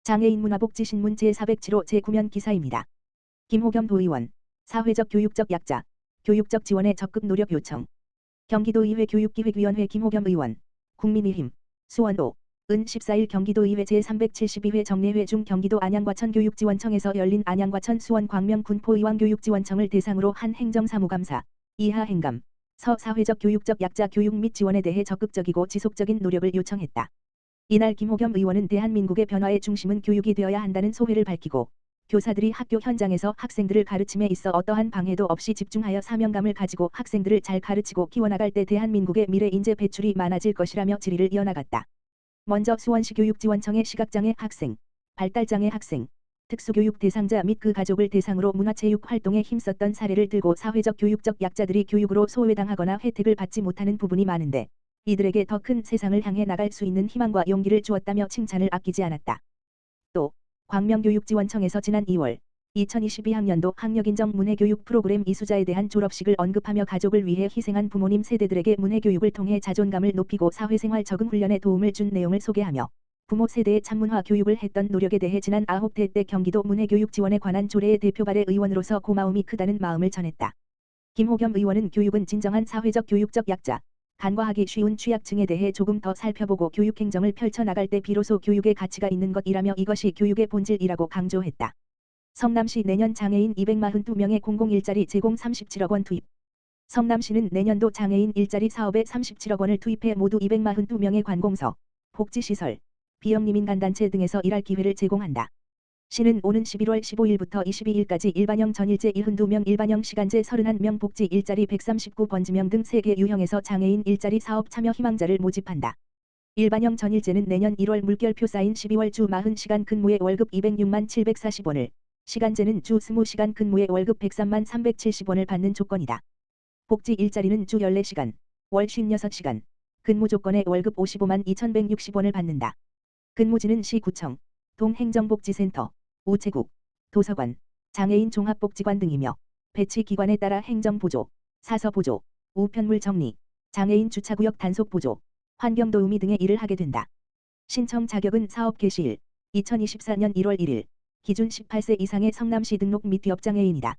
장애인 문화복지신문 제407호 제9면 기사입니다. 김호겸 도의원, 사회적 교육적 약자, 교육적 지원에 적극 노력 요청. 경기도의회 교육기획위원회 김호겸 의원, 국민의힘, 수원도, 은 14일 경기도의회 제372회 정례회 중 경기도 안양과천 교육지원청에서 열린 안양과천 수원 광명 군포의왕 교육지원청을 대상으로 한 행정사무감사, 이하 행감, 서 사회적 교육적 약자 교육 및 지원에 대해 적극적이고 지속적인 노력을 요청했다. 이날 김호겸 의원은 대한민국의 변화의 중심은 교육이 되어야 한다는 소회를 밝히고 교사들이 학교 현장에서 학생들을 가르침에 있어 어떠한 방해도 없이 집중하여 사명감을 가지고 학생들을 잘 가르치고 키워나갈 때 대한민국의 미래 인재 배출이 많아질 것이라며 질의를 이어나갔다. 먼저 수원시 교육지원청의 시각장애 학생, 발달장애 학생, 특수교육 대상자 및 그 가족을 대상으로 문화체육 활동에 힘썼던 사례를 들고 사회적 교육적 약자들이 교육으로 소외당하거나 혜택을 받지 못하는 부분이 많은데 이들에게 더 큰 세상을 향해 나갈 수 있는 희망과 용기를 주었다며 칭찬을 아끼지 않았다. 또 광명교육지원청에서 지난 2월 2022학년도 학력인정 문해교육 프로그램 이수자에 대한 졸업식을 언급하며 가족을 위해 희생한 부모님 세대들에게 문해교육을 통해 자존감을 높이고 사회생활 적응 훈련에 도움을 준 내용을 소개하며 부모 세대의 참문화 교육을 했던 노력에 대해 지난 9대 때 경기도 문해교육 지원에 관한 조례의 대표발의 의원으로서 고마움이 크다는 마음을 전했다. 김호겸 의원은 교육은 진정한 사회적 교육적 약자, 간과하기 쉬운 취약층에 대해 조금 더 살펴보고 교육행정을 펼쳐나갈 때 비로소 교육의 가치가 있는 것이라며 이것이 교육의 본질이라고 강조했다. 성남시 내년 장애인 242명의 공공일자리 제공 37억 원 투입. 성남시는 내년도 장애인 일자리 사업에 37억 원을 투입해 모두 242명의 관공서, 복지시설, 비영리민간단체 등에서 일할 기회를 제공한다. 시는 오는 11월 15일부터 22일까지 일반형 전일제 72명 일반형 시간제 31명 복지 일자리 139번지명 등 3개 유형에서 장애인 일자리 사업 참여 희망자를 모집한다. 일반형 전일제는 내년 1월 물결표 쌓인 12월 주 40시간 근무에 월급 206만 740원을, 시간제는 주 20시간 근무에 월급 103만 370원을 받는 조건이다. 복지 일자리는 주 14시간, 월 56시간, 근무 조건에 월급 55만 2160원을 받는다. 근무지는 시구청, 동행정복지센터, 우체국, 도서관, 장애인 종합복지관 등이며 배치 기관에 따라 행정보조, 사서보조, 우편물 정리, 장애인 주차구역 단속보조, 환경도우미 등의 일을 하게 된다. 신청 자격은 사업 개시일 2024년 1월 1일 기준 18세 이상의 성남시 등록 및 기업장애인이다.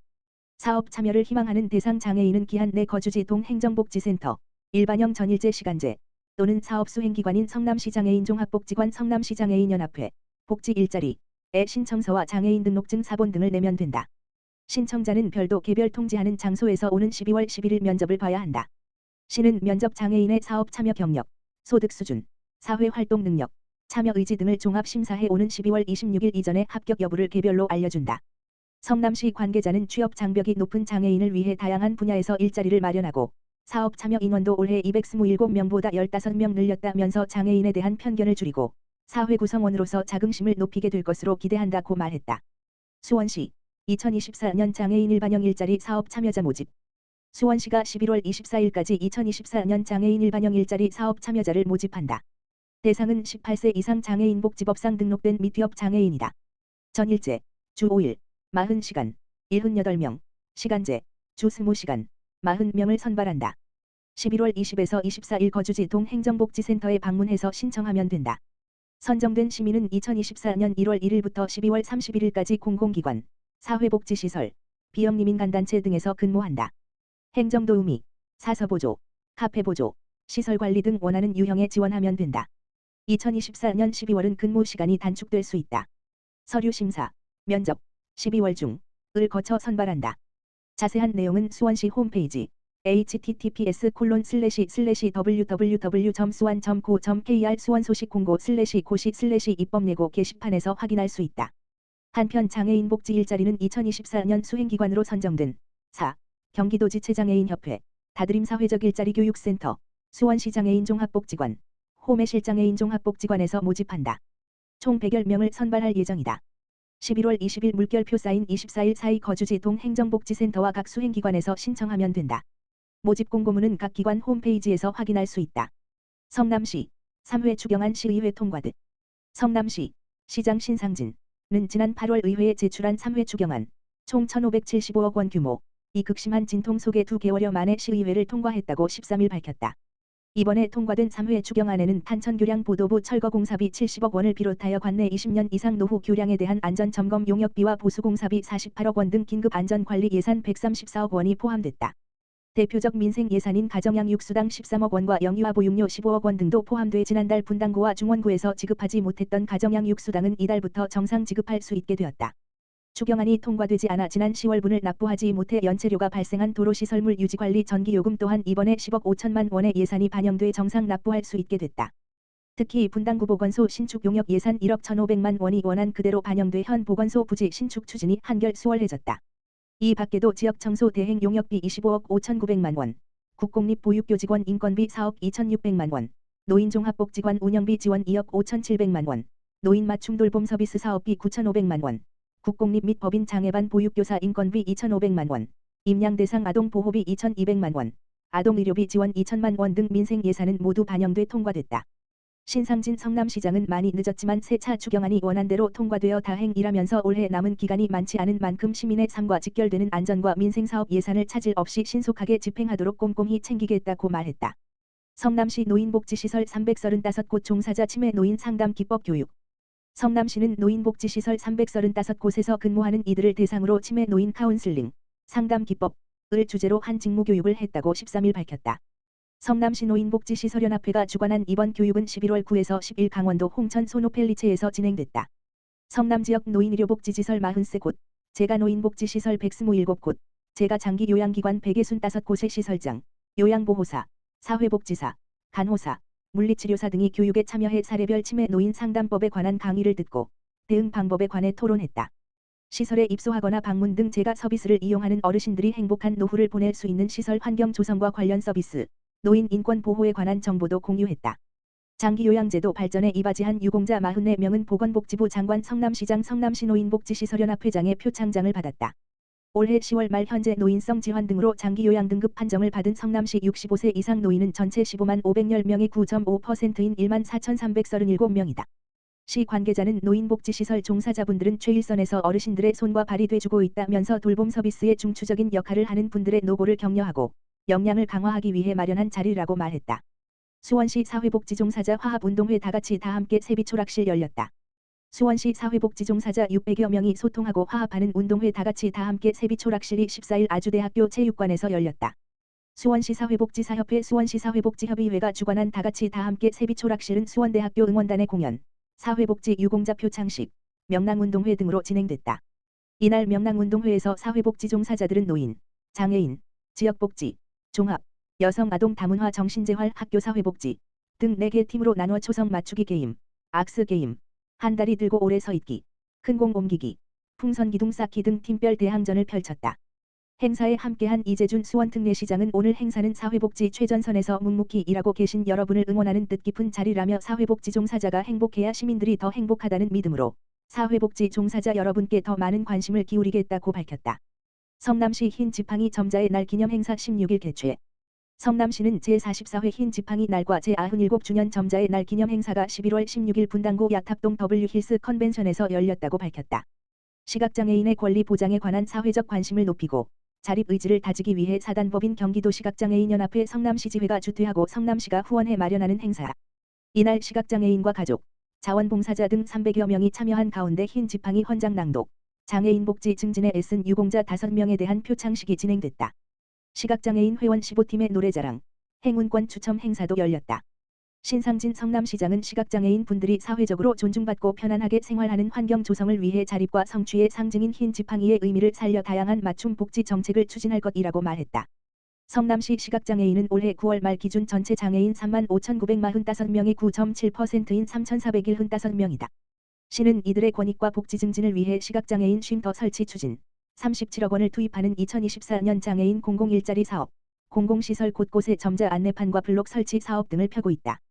사업 참여를 희망하는 대상 장애인은 기한 내 거주지 동행정복지센터, 일반형 전일제 시간제 또는 사업 수행기관인 성남시 장애인 종합복지관 성남시 장애인연합회, 복지 일자리에 신청서와 장애인 등록증 사본 등을 내면 된다. 신청자는 별도 개별 통지하는 장소에서 오는 12월 11일 면접을 봐야 한다. 시는 면접 장애인의 사업 참여 경력, 소득 수준, 사회활동 능력, 참여 의지 등을 종합 심사해 오는 12월 26일 이전에 합격 여부를 개별로 알려준다. 성남시 관계자는 취업 장벽이 높은 장애인을 위해 다양한 분야에서 일자리를 마련하고 사업 참여 인원도 올해 227명보다 15명 늘렸다면서 장애인에 대한 편견을 줄이고 사회 구성원으로서 자긍심을 높이게 될 것으로 기대한다고 말했다. 수원시 2024년 장애인 일반형 일자리 사업 참여자 모집. 수원시가 11월 24일까지 2024년 장애인 일반형 일자리 사업 참여자를 모집한다. 대상은 18세 이상 장애인 복지법상 등록된 미취업 장애인이다. 전일제, 주 5일, 40시간, 78명, 시간제, 주 20시간, 40명을 선발한다. 11월 20에서 24일 거주지 동행정복지센터에 방문해서 신청하면 된다. 선정된 시민은 2024년 1월 1일부터 12월 31일까지 공공기관, 사회복지시설, 비영리민간단체 등에서 근무한다. 행정도우미, 사서보조, 카페보조, 시설관리 등 원하는 유형에 지원하면 된다. 2024년 12월은 근무 시간이 단축될 수 있다. 서류심사, 면접, 12월 중을 거쳐 선발한다. 자세한 내용은 수원시 홈페이지 https://www.suan.co.kr 수원소식 공고 고시 입법예고 게시판에서 확인할 수 있다. 한편 장애인 복지 일자리는 2024년 수행기관으로 선정된 4. 경기도지체장애인협회, 다드림 사회적 일자리 교육센터, 수원시 장애인 종합복지관, 호매실 장애인 종합복지관에서 모집한다. 총 110명을 선발할 예정이다. 11월 20일 물결표 쌓인 24일 사이 거주지 동행정복지센터와 각 수행기관에서 신청하면 된다. 모집 공고문은 각 기관 홈페이지에서 확인할 수 있다. 성남시 3회 추경안 시의회 통과듯. 성남시 시장 신상진은 지난 8월 의회에 제출한 3회 추경안 총 1,575억 원 규모 이 극심한 진통 속에 2개월여 만에 시의회를 통과했다고 13일 밝혔다. 이번에 통과된 3회 추경안에는 탄천교량보도부 철거공사비 70억 원을 비롯하여 관내 20년 이상 노후 교량에 대한 안전점검 용역비와 보수공사비 48억 원 등 긴급 안전관리 예산 134억 원이 포함됐다. 대표적 민생 예산인 가정양육수당 13억 원과 영유아 보육료 15억 원 등도 포함돼 지난달 분당구와 중원구에서 지급하지 못했던 가정양육수당은 이달부터 정상 지급할 수 있게 되었다. 추경안이 통과되지 않아 지난 10월분을 납부하지 못해 연체료가 발생한 도로시설물 유지관리 전기요금 또한 이번에 10억 5천만 원의 예산이 반영돼 정상 납부할 수 있게 됐다. 특히 분당구 보건소 신축 용역 예산 1억 1,500만 원이 원안 그대로 반영돼 현 보건소 부지 신축 추진이 한결 수월해졌다. 이 밖에도 지역 청소 대행 용역비 25억 5,900만 원, 국공립보육교직원 인건비 4억 2,600만 원, 노인종합복지관 운영비 지원 2억 5,700만 원, 노인 맞춤 돌봄 서비스 사업비 9,500만 원, 국공립 및 법인 장애반 보육교사 인건비 2,500만 원, 임양 대상 아동 보호비 2,200만 원, 아동 의료비 지원 2천만 원 등 민생 예산은 모두 반영돼 통과됐다. 신상진 성남시장은 많이 늦었지만 새 차 추경안이 원안대로 통과되어 다행이라면서 올해 남은 기간이 많지 않은 만큼 시민의 삶과 직결되는 안전과 민생사업 예산을 차질 없이 신속하게 집행하도록 꼼꼼히 챙기겠다고 말했다. 성남시 노인복지시설 335곳 종사자 치매 노인 상담 기법 교육. 성남시는 노인복지시설 335곳에서 근무하는 이들을 대상으로 치매 노인 카운슬링, 상담 기법을 주제로 한 직무교육을 했다고 13일 밝혔다. 성남시 노인복지시설연합회가 주관한 이번 교육은 11월 9에서 10일 강원도 홍천 소노펠리체에서 진행됐다. 성남지역 노인의료복지시설 43곳, 재가노인복지시설 127곳, 재가장기요양기관 165곳의 시설장, 요양보호사, 사회복지사, 간호사, 물리치료사 등이 교육에 참여해 사례별 치매 노인 상담법에 관한 강의를 듣고 대응 방법에 관해 토론했다. 시설에 입소하거나 방문 등 재가 서비스를 이용하는 어르신들이 행복한 노후를 보낼 수 있는 시설 환경 조성과 관련 서비스, 노인 인권 보호에 관한 정보도 공유했다. 장기요양제도 발전에 이바지한 유공자 44명은 보건복지부 장관 성남시장 성남시 노인복지시설연합회장의 표창장을 받았다. 올해 10월 말 현재 노인성 질환 등으로 장기요양 등급 판정을 받은 성남시 65세 이상 노인은 전체 15만 510명의 9.5%인 1만 4,337명이다. 시 관계자는 노인복지시설 종사자분들은 최일선에서 어르신들의 손과 발이 돼주고 있다면서 돌봄 서비스의 중추적인 역할을 하는 분들의 노고를 격려하고 역량을 강화하기 위해 마련한 자리라고 말했다. 수원시 사회복지종사자 화합운동회 다같이 다함께 세비초락실 열렸다. 수원시 사회복지종사자 600여 명이 소통하고 화합하는 운동회 다같이 다함께 세비초락실이 14일 아주대학교 체육관에서 열렸다. 수원시 사회복지사협회 수원시 사회복지협의회가 주관한 다같이 다함께 세비초락실은 수원대학교 응원단의 공연, 사회복지 유공자 표창식, 명랑운동회 등으로 진행됐다. 이날 명랑운동회에서 사회복지종사자들은 노인, 장애인, 지역복지, 종합, 여성 아동 다문화 정신재활 학교 사회복지 등 4개 팀으로 나눠 초성 맞추기 게임, 악스 게임, 한 다리 들고 오래 서 있기, 큰 공 옮기기, 풍선 기둥 쌓기 등 팀별 대항전을 펼쳤다. 행사에 함께한 이재준 수원특례시장은 오늘 행사는 사회복지 최전선에서 묵묵히 일하고 계신 여러분을 응원하는 뜻깊은 자리라며 사회복지 종사자가 행복해야 시민들이 더 행복하다는 믿음으로 사회복지 종사자 여러분께 더 많은 관심을 기울이겠다고 밝혔다. 성남시 흰 지팡이 점자의 날 기념행사 16일 개최. 성남시는 제44회 흰 지팡이 날과 제97주년 점자의 날 기념행사가 11월 16일 분당구 야탑동 W힐스 컨벤션에서 열렸다고 밝혔다. 시각장애인의 권리 보장에 관한 사회적 관심을 높이고 자립 의지를 다지기 위해 사단법인 경기도 시각장애인연합회 성남시지회가 주최하고 성남시가 후원해 마련하는 행사. 이날 시각장애인과 가족, 자원봉사자 등 300여 명이 참여한 가운데 흰 지팡이 헌장 낭독, 장애인 복지 증진에 애쓴 유공자 5명에 대한 표창식이 진행됐다. 시각장애인 회원 15팀의 노래자랑, 행운권 추첨 행사도 열렸다. 신상진 성남시장은 시각장애인 분들이 사회적으로 존중받고 편안하게 생활하는 환경 조성을 위해 자립과 성취의 상징인 흰 지팡이의 의미를 살려 다양한 맞춤 복지 정책을 추진할 것이라고 말했다. 성남시 시각장애인은 올해 9월 말 기준 전체 장애인 35,945명의 9.7%인 3,415명이다. 시는 이들의 권익과 복지 증진을 위해 시각장애인 쉼터 설치 추진, 37억 원을 투입하는 2024년 장애인 공공일자리 사업, 공공시설 곳곳에 점자 안내판과 블록 설치 사업 등을 펴고 있다.